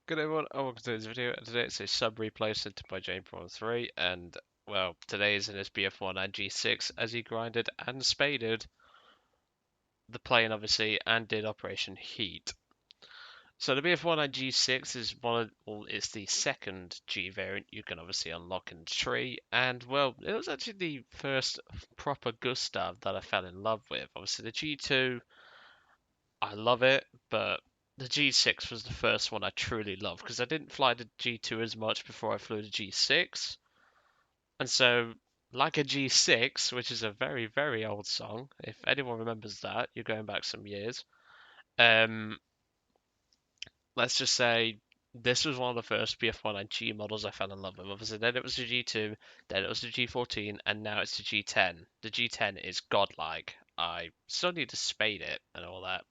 Good everyone, and welcome to this video. And today it's a sub replay sent by Jane413, and well, today is in his BF1 and G6 as he grinded and spaded the plane obviously and did Operation Heat. So the BF1 and G6 is it's the second G variant you can obviously unlock in the tree, and well, it was actually the first proper Gustav that I fell in love with. Obviously the G2, I love it, but the G6 was the first one I truly loved because I didn't fly the G2 as much before I flew the G6. And so, like a G6, which is a very, very old song, if anyone remembers that, you're going back some years. Um, let's just say this was one of the first BF1 models I fell in love with. Obviously, then it was the G2, then it was the G14, and now it's the G10. The G10 is godlike. I still need to spade it and all that.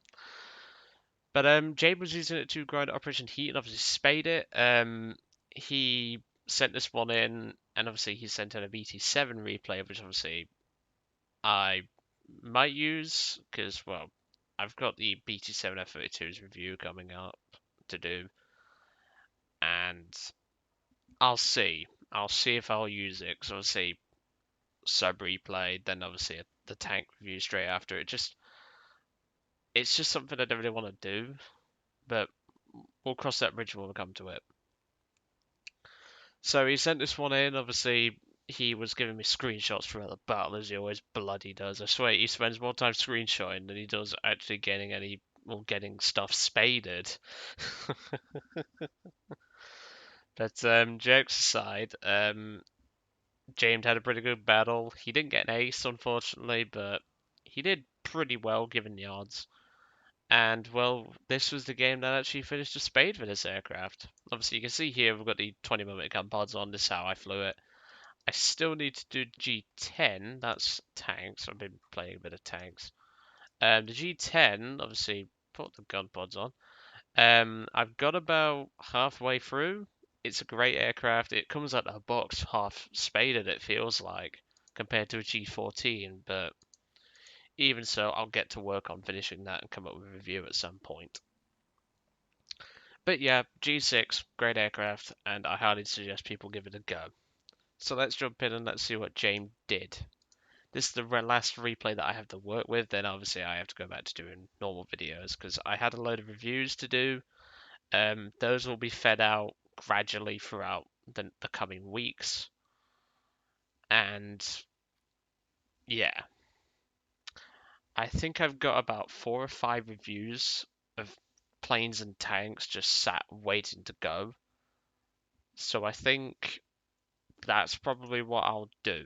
But Jade was using it to grind Operation Heat and obviously spade it. He sent this one in, and obviously he sent in a BT7 replay, which obviously I might use because, well, I've got the BT7 F32's review coming up to do, and I'll see. I'll see if I'll use it because obviously sub replay, then obviously the tank review straight after. It's just something I don't really want to do, but we'll cross that bridge when we come to it. So he sent this one in. Obviously, he was giving me screenshots throughout the battle, as he always bloody does. I swear, he spends more time screenshotting than he does actually getting stuff spaded. But jokes aside, James had a pretty good battle. He didn't get an ace, unfortunately, but he did pretty well given the odds. And well, this was the game that actually finished a spade for this aircraft. Obviously, you can see here we've got the 20mm gun pods on. This is how I flew it. I still need to do G10. That's tanks. I've been playing a bit of tanks. The G10, obviously, put the gun pods on. I've got about halfway through. It's a great aircraft. It comes out of the box half spaded, it feels like, compared to a G14. But even so, I'll get to work on finishing that and come up with a review at some point. But yeah, G6, great aircraft, and I highly suggest people give it a go. So let's jump in and let's see what James did. This is the last replay that I have to work with, then obviously I have to go back to doing normal videos because I had a load of reviews to do. Those will be fed out gradually throughout the coming weeks. And yeah, I think I've got about 4 or 5 reviews of planes and tanks just sat waiting to go. So I think that's probably what I'll do.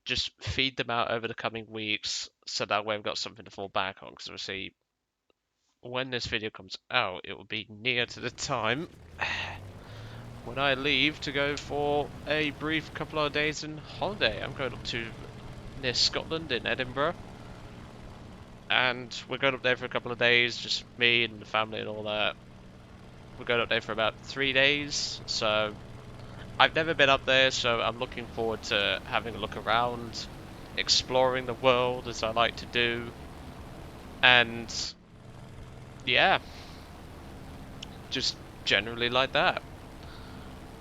Just feed them out over the coming weeks so that way I've got something to fall back on. Because obviously, when this video comes out, it will be near to the time when I leave to go for a brief couple of days in holiday. I'm going up to near Scotland in Edinburgh. And we're going up there for a couple of days, just me and the family and all that. We're going up there for about 3 days, so I've never been up there, so I'm looking forward to having a look around, exploring the world as I like to do, and yeah, just generally like that.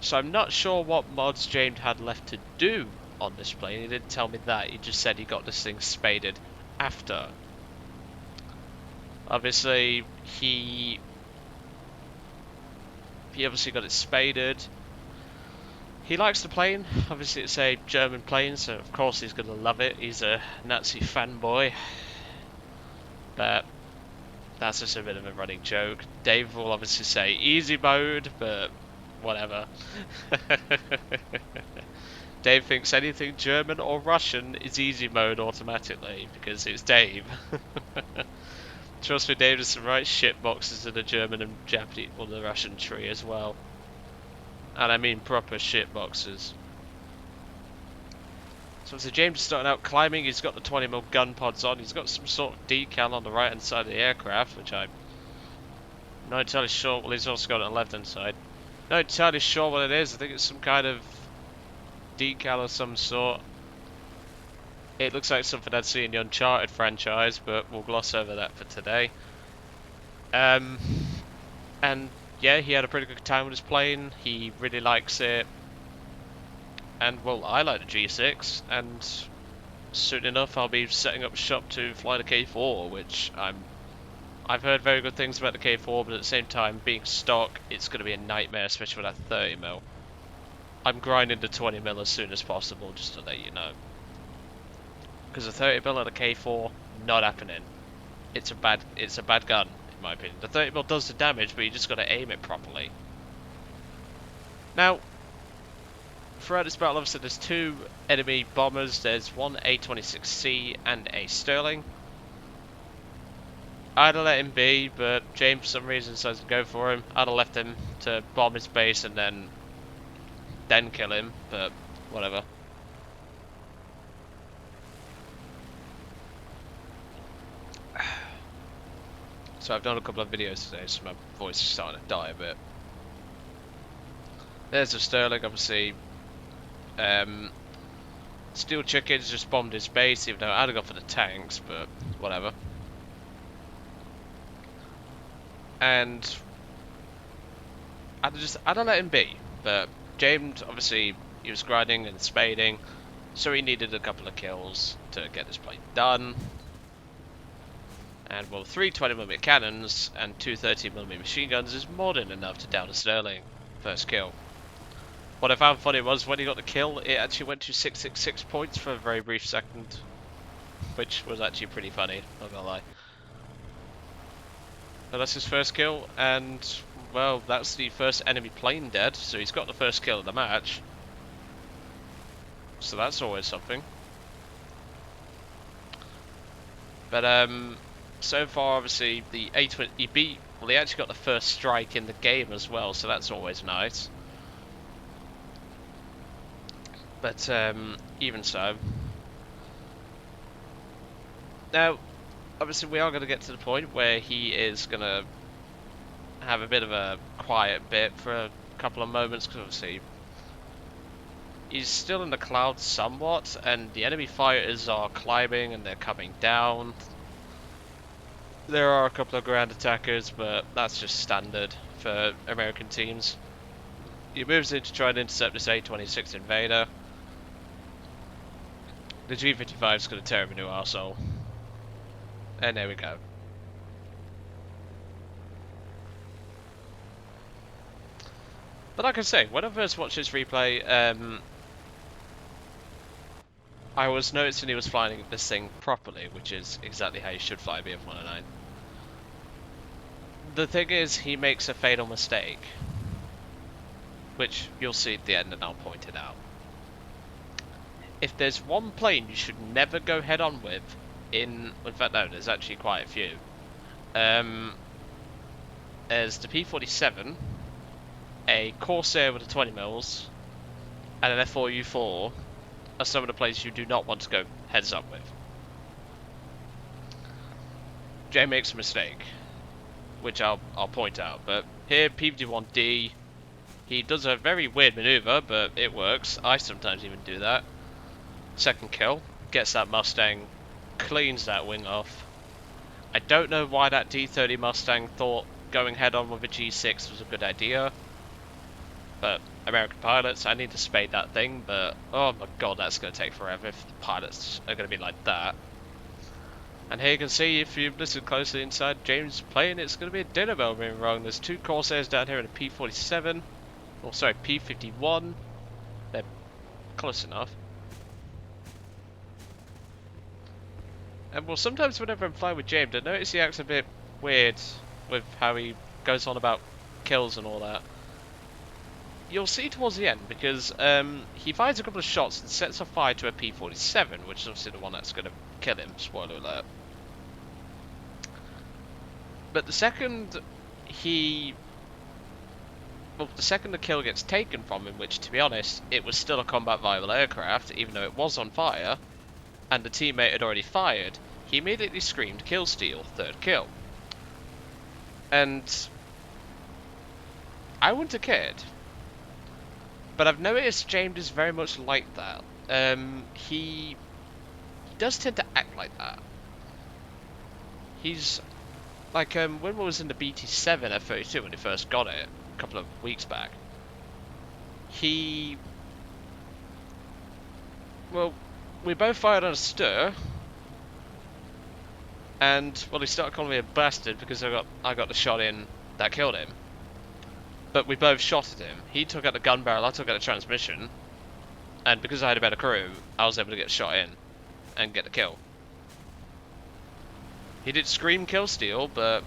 So I'm not sure what mods James had left to do on this plane. He didn't tell me that. He just said he got this thing spaded after. Obviously, he obviously got it spaded. He likes the plane. Obviously, it's a German plane, so of course he's going to love it. He's a Nazi fanboy. But that's just a bit of a running joke. Dave will obviously say easy mode, but whatever. Dave thinks anything German or Russian is easy mode automatically because it's Dave. Trust me, Dave does some right shit boxes in the German and Japanese or the Russian tree as well. And I mean proper shit boxes. So James is starting out climbing. He's got the 20mm gun pods on. He's got some sort of decal on the right hand side of the aircraft, which I'm not entirely sure. Well, he's also got it on the left hand side. Not entirely sure what it is. I think it's some kind of decal of some sort. It looks like something I'd see in the Uncharted franchise, but we'll gloss over that for today. And yeah, he had a pretty good time with his plane. He really likes it. And well, I like the G-6, and soon enough I'll be setting up shop to fly the K4, which I've heard very good things about the K4, but at the same time, being stock, it's going to be a nightmare, especially with that 30mm. I'm grinding the 20mm as soon as possible, just to let you know. Because the 30mm and the K4, not happening. It's a bad gun, in my opinion. The 30mm does the damage, but you just got to aim it properly. Now, throughout this battle, obviously, there's two enemy bombers. There's one A26C and a Sterling. I'd have let him be, but James, for some reason, decides to go for him. I'd have left him to bomb his base and then kill him, but whatever. So I've done a couple of videos today, so my voice is starting to die a bit. There's a Sterling, obviously. Steel Chickens just bombed his base, even though I'd have gone for the tanks, but whatever. And I'd have let him be, but James, obviously, he was grinding and spading, so he needed a couple of kills to get this play done. And well, 3 20mm cannons and 2 30mm machine guns is more than enough to down a Sterling. First kill. What I found funny was when he got the kill, it actually went to 666 points for a very brief second, which was actually pretty funny, not gonna lie. But that's his first kill, and well, that's the first enemy plane dead, so he's got the first kill of the match. So that's always something. But so far, obviously, the A20 he beat. Well, he actually got the first strike in the game as well, so that's always nice. But even so, now obviously we are going to get to the point where he is going to have a bit of a quiet bit for a couple of moments, because obviously he's still in the clouds somewhat, and the enemy fighters are climbing and they're coming down. There are a couple of ground attackers, but that's just standard for American teams. He moves in to try and intercept this A26 invader. The G55 is going to tear him a new arsehole. And there we go. But like I say, when I first watched this replay, I was noticing he was flying this thing properly, which is exactly how you should fly a BF-109. The thing is, he makes a fatal mistake, which you'll see at the end and I'll point it out. If there's one plane you should never go head on with, in fact no, there's actually quite a few. There's the P-47, a Corsair with a 20mm, and an F4U4 are some of the planes you do not want to go heads up with. Jay makes a mistake, which I'll point out, but here P-51D, he does a very weird maneuver, but it works. I sometimes even do that. Second kill, gets that Mustang, cleans that wing off. I don't know why that D30 Mustang thought going head on with a G6 was a good idea, but American pilots, I need to spade that thing, but oh my god, that's going to take forever if the pilots are going to be like that. And here you can see, if you listen closely inside James' plane, it's going to be a dinner bell being rung. There's 2 Corsairs down here in a P-47, or sorry, P-51. They're close enough. And well, sometimes whenever I'm flying with James, I notice he acts a bit weird with how he goes on about kills and all that. You'll see towards the end, because he fires a couple of shots and sets a fire to a P-47, which is obviously the one that's going to kill him, spoiler alert. But the second the second the kill gets taken from him, which to be honest, it was still a combat viable aircraft, even though it was on fire, and the teammate had already fired, he immediately screamed kill steal, third kill. And I wouldn't have cared. But I've noticed James is very much like that. He does tend to act like that. He's Like, when we was in the BT7 F32 when he first got it, a couple of weeks back, well, we both fired on a stir, and, well, he started calling me a bastard because I got the shot in that killed him. But we both shot at him. He took out the gun barrel, I took out the transmission, and because I had a better crew, I was able to get shot in and get the kill. He did scream kill steal, but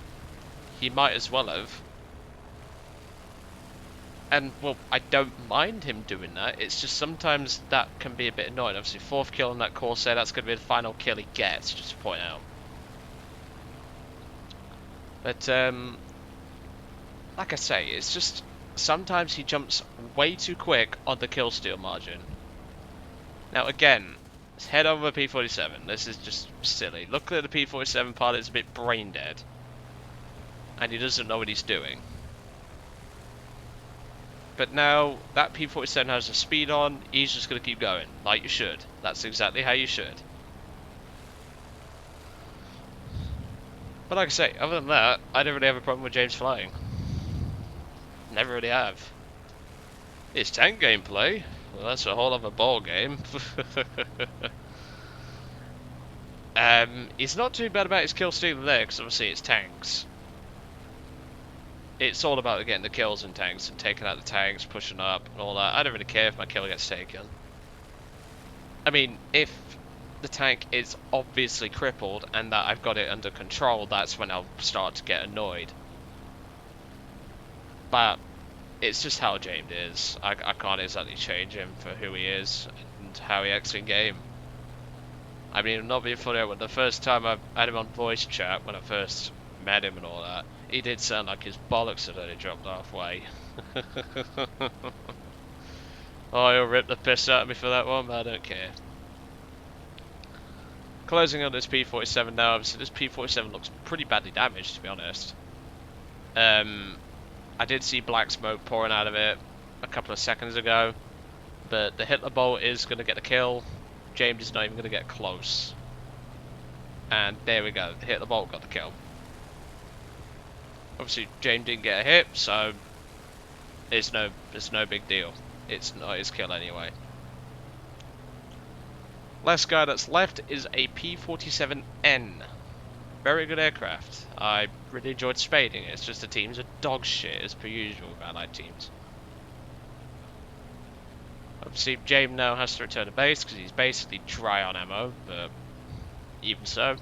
he might as well have. And, well, I don't mind him doing that. It's just sometimes that can be a bit annoying. Obviously, 4th kill on that Corsair, that's going to be the final kill he gets, just to point out. But, like I say, it's just sometimes he jumps way too quick on the kill steal margin. Now, again, let's head on with P47. This is just silly. Look at the P47 pilot, it's a bit brain dead. And he doesn't know what he's doing. But now that P47 has a speed on, he's just going to keep going, like you should. That's exactly how you should. But like I say, other than that, I don't really have a problem with James flying. Never really have. His tank gameplay, well, that's a whole other ball game. He's not too bad about his kill stealing there, because obviously it's tanks. It's all about getting the kills in tanks and taking out the tanks, pushing up and all that. I don't really care if my kill gets taken. I mean, if the tank is obviously crippled and that I've got it under control, that's when I'll start to get annoyed. But it's just how James is. I can't exactly change him for who he is and how he acts in game. I mean, I'm not being funny, but the first time I had him on voice chat, when I first met him and all that, he did sound like his bollocks had only dropped halfway. Oh, he'll rip the piss out of me for that one, but I don't care. Closing on this P47 now, obviously this P47 looks pretty badly damaged, to be honest. I did see black smoke pouring out of it a couple of seconds ago, but the Hitler bolt is going to get the kill. James is not even going to get close. And there we go, the Hitler bolt got the kill. Obviously, James didn't get a hit, so it's no big deal. It's not his kill anyway. Last guy that's left is a P-47N. Very good aircraft. I really enjoyed spading it. It's just the teams are dog shit, as per usual with allied teams. Obviously, James now has to return to base because he's basically dry on ammo, but even so.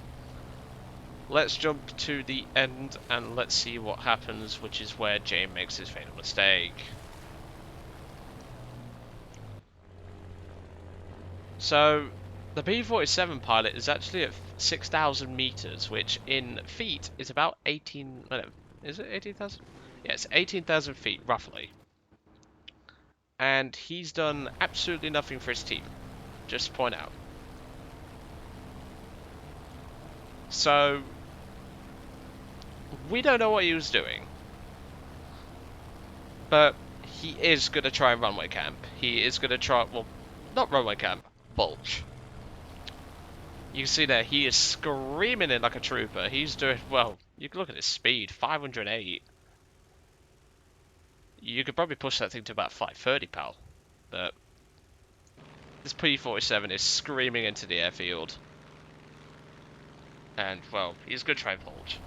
Let's jump to the end and let's see what happens, which is where James makes his fatal mistake. So, the P-47 pilot is actually at 6,000 meters, which in feet is about 18... No, is it 18,000? Yes, 18,000 feet, roughly. And he's done absolutely nothing for his team, just to point out. So, we don't know what he was doing, but he is going to try and runway camp. He is going to try, well, not runway camp, bulge. You can see there, he is screaming it like a trooper. He's doing, well, you can look at his speed, 508. You could probably push that thing to about 530, pal. But this P-47 is screaming into the airfield. And, well, he's going to try and bulge.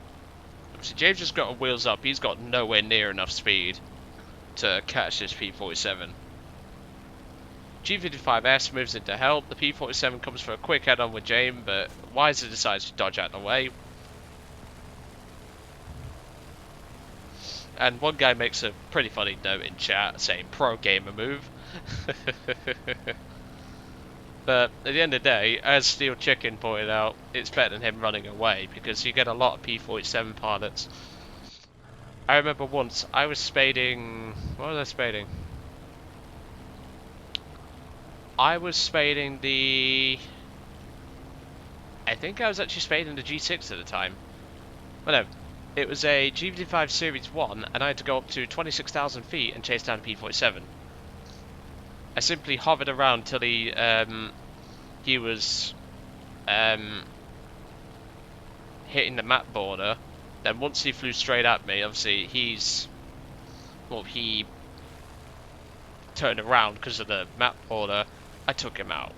Obviously, James just got wheels up. He's got nowhere near enough speed to catch this P-47. G-55S moves in to help. The P-47 comes for a quick head-on with James, but Weiser decides to dodge out of the way. And one guy makes a pretty funny note in chat saying, pro gamer move. But at the end of the day, as Steel Chicken pointed out, it's better than him running away, because you get a lot of P-47 pilots. I remember once, I was spading... What was I spading? I was spading the... I think I was actually spading the G-6 at the time. Well, no. It was a G-55 Series 1, and I had to go up to 26,000 feet and chase down a P-47. I simply hovered around till he was hitting the map border, Then once he flew straight at me, obviously he turned around because of the map border. I took him out.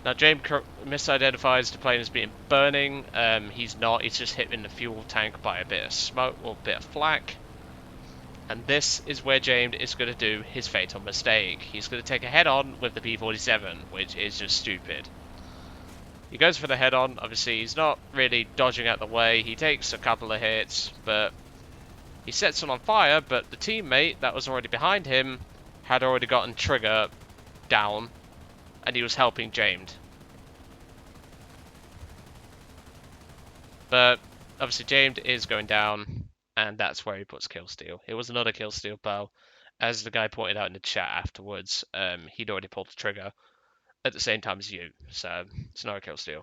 Now James misidentifies the plane as being burning. He's not. He's just hitting the fuel tank by a bit of smoke or a bit of flak. And this is where James is going to do his fatal mistake. He's going to take a head-on with the P-47, which is just stupid. He goes for the head-on. Obviously, he's not really dodging out the way. He takes a couple of hits, but he sets one on fire. But the teammate that was already behind him had already gotten trigger down, and he was helping James. But obviously, James is going down, and that's where he puts kill steal. It was another kill steal bow. As the guy pointed out in the chat afterwards, he'd already pulled the trigger at the same time as you, so it's not a kill steal.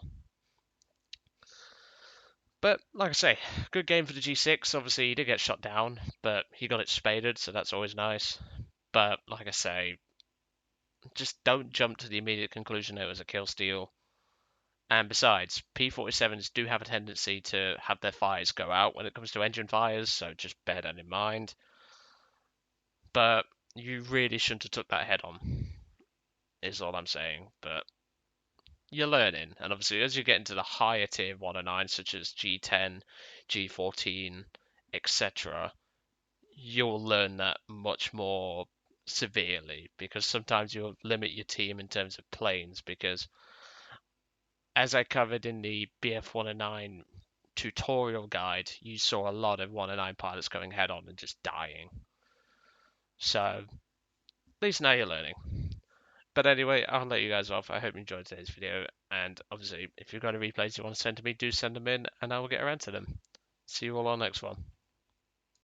But like I say, good game for the G6. Obviously, he did get shot down, but he got it spaded, so that's always nice. But like I say, just don't jump to the immediate conclusion it was a kill steal. And besides, P-47s do have a tendency to have their fires go out when it comes to engine fires, so just bear that in mind. But you really shouldn't have took that head on, is all I'm saying. But you're learning, and obviously as you get into the higher tier 109, such as G10, G14, etc., you'll learn that much more severely, because sometimes you'll limit your team in terms of planes, because as I covered in the BF109 tutorial guide, you saw a lot of 109 pilots going head on and just dying. So at least now you're learning. But anyway, I'll let you guys off. I hope you enjoyed today's video. And obviously, if you've got any replays you want to send to me, do send them in and I will get around to them. See you all on the next one.